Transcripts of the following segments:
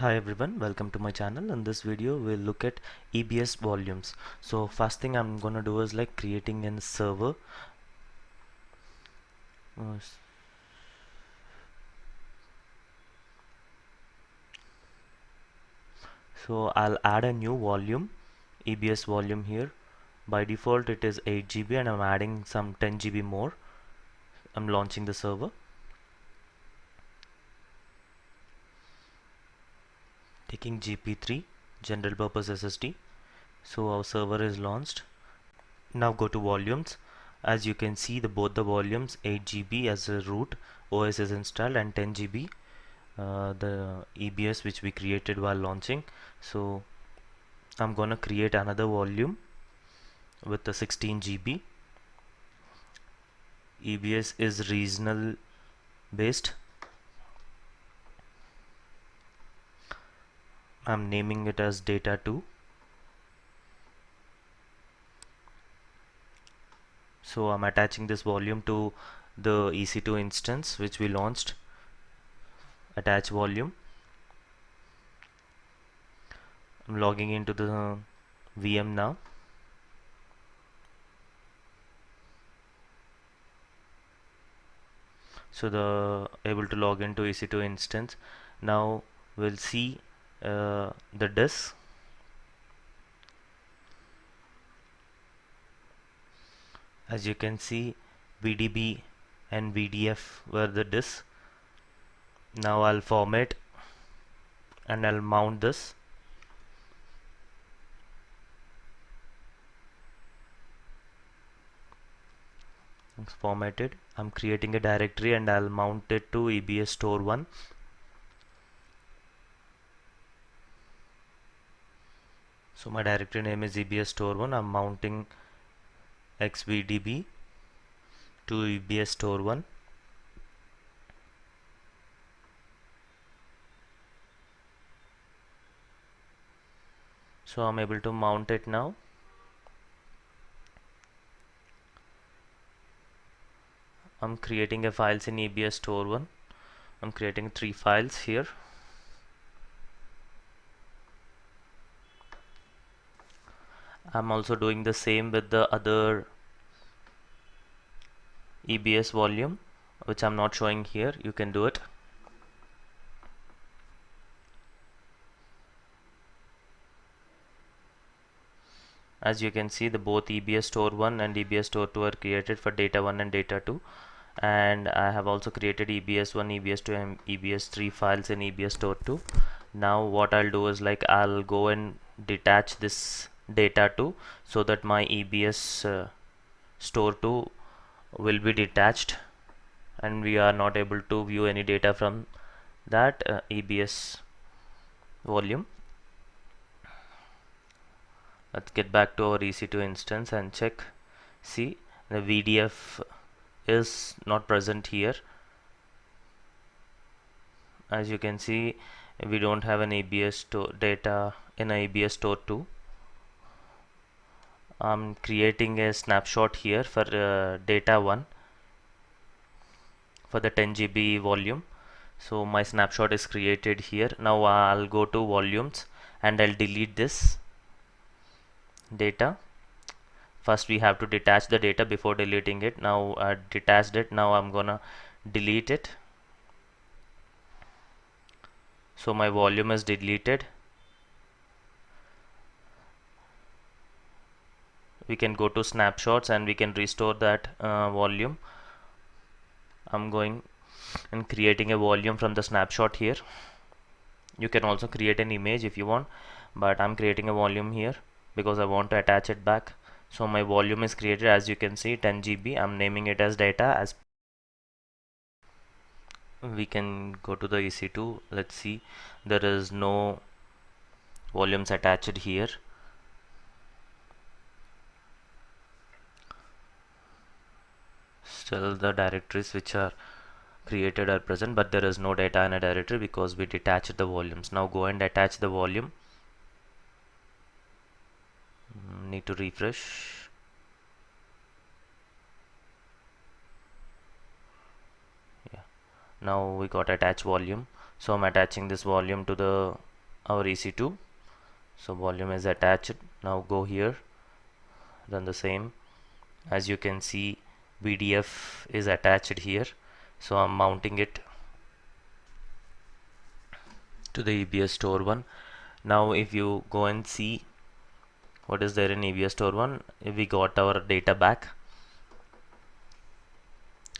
Hi everyone, welcome to my channel. In this video we'll look at EBS volumes. So first thing I'm gonna do is like creating a server. Uh, so I'll add a new volume, EBS volume here. By default it is 8 GB and I'm adding some 10 GB more. I'm launching the server. Taking GP3 general purpose SSD. So our server is launched. Now go to volumes. As you can see, both the volumes 8 GB as a root OS is installed and 10 GB the EBS which we created while launching. So I'm gonna create another volume with the 16 GB. EBS is regional based. I'm naming it as data 2. So I'm attaching this volume to the EC2 instance which we launched. Attach volume. I'm logging into the VM now. So the able to log into EC2 instance. Now we'll see the disk. As you can see, VDB and VDF were the disks. Now I'll format and I'll mount this. It's formatted. I'm creating a directory and I'll mount it to EBS store 1. So my directory name is EBS store 1. I'm mounting XVDB to EBS store 1. So I'm able to mount it now. I'm creating a files in EBS store 1. I'm creating 3 files here. I'm also doing the same with the other EBS volume which I'm not showing here. You can do it. As you can see, the both EBS store 1 and EBS store 2 are created for data 1 and data 2, and I have also created EBS 1, EBS 2 and EBS 3 files in EBS store 2. Now what I'll do is like I'll go and detach this data 2 so that my EBS store 2 will be detached and we are not able to view any data from that EBS volume. Let's get back to our EC2 instance and check. See, the VDF is not present here. As you can see, we don't have an EBS store data in a EBS store 2. I'm creating a snapshot here for data 1 for the 10 GB volume. So my snapshot is created here. Now I'll go to volumes and I'll delete this data. First we have to detach the data before deleting it. Now I detached it. Now I'm gonna delete it. So my volume is deleted. We can go to snapshots and we can restore that volume. I'm going and creating a volume from the snapshot here. You can also create an image if you want, but I'm creating a volume here because I want to attach it back. So my volume is created, as you can see, 10 GB. I'm naming it as data. As we can go to the EC2, let's see, there is no volumes attached here. Still the directories which are created are present, but there is no data in a directory because we detached the volumes. Now go and attach the volume. Need to refresh. Yeah, now we got attached volume. So I'm attaching this volume to the our EC2. So volume is attached. Now go here, run the same. As you can see, BDF is attached here, so I'm mounting it to the EBS store 1. Now if you go and see what is there in EBS store 1, we got our data back.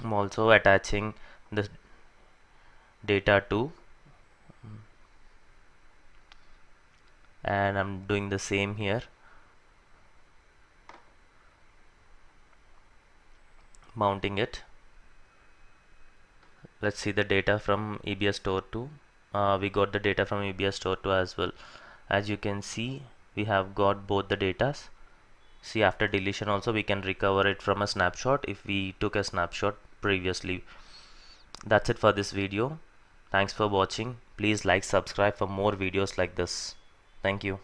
I'm also attaching the data 2, and I'm doing the same here, mounting it. Let's see the data from EBS store 2. We got the data from EBS store 2 as well. As you can see, we have got both the datas. See, after deletion also we can recover it from a snapshot if we took a snapshot previously. That's it for this video. Thanks for watching. Please like, subscribe for more videos like this. Thank you.